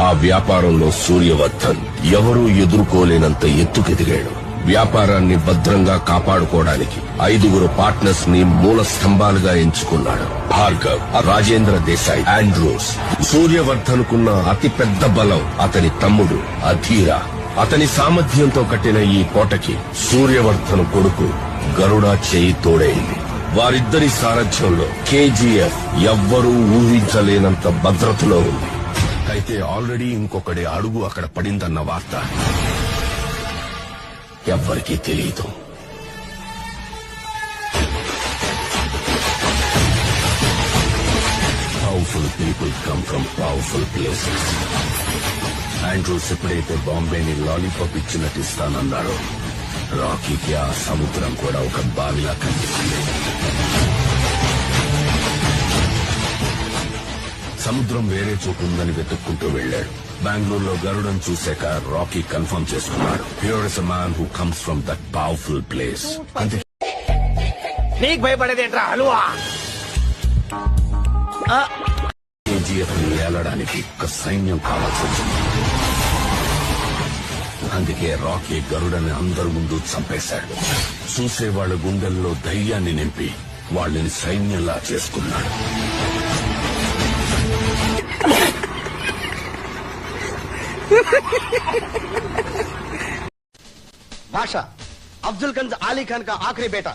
ఆ వ్యాపారంలో సూర్యవర్ధన్ ఎవరూ ఎదుర్కోలేనంత ఎత్తుకెదిగాడు. వ్యాపారాన్ని భద్రంగా కాపాడుకోవడానికి 5 పార్ట్నర్స్ ని మూల స్తంభాలుగా ఎంచుకున్నాడు. భార్గవ్, రాజేంద్ర దేశాయ్, ఆండ్రూస్. సూర్యవర్ధన్ కున్న అతిపెద్ద బలం అతని తమ్ముడు అధీర. అతని సామర్థ్యంతో కట్టిన ఈ కోటకి సూర్యవర్ధన్ కొడుకు గరుడ చేయి తోడైంది. వారిద్దరి సారథ్యంలో KGF ఎవ్వరూ ఊహించలేనంత భద్రతలో ఉంది. అయితే ఆల్రెడీ ఇంకొకటి అడుగు అక్కడ పడిందన్న వార్త ఎవ్వరికీ తెలియదు. Powerful people come from powerful places. Andrews ఎప్పుడైతే బాంబేని లాలీపాప్ ఇచ్చినట్టు ఇస్తానన్నాడో, రాకీకి ఆ సముద్రం కూడా ఒక బావిలా కనిపిస్తుంది. సముద్రం వేరే చోటు ఉందని వెతుక్కుంటూ వెళ్లాడు. బెంగళూరులో గరుడను చూశాక రాకీ కన్ఫర్మ్ చేసుకున్నాడు. Here is a man who comes from that powerful place. అంతే. నీకు భయపడేదేంట్రా హల్వా? KGF ని ఏలడానికి ఒక సైన్యం కావాల్సి వచ్చింది. అందుకే రాకీ గరుడని అందరి ముందు చంపేశాడు. చూసేవాళ్ల గుండెల్లో ధైర్యాన్ని నింపి వాళ్ళని సైన్యంలా చేసుకున్నాడు. बादशाह अफजल गंज आली खान का आखिरी बेटा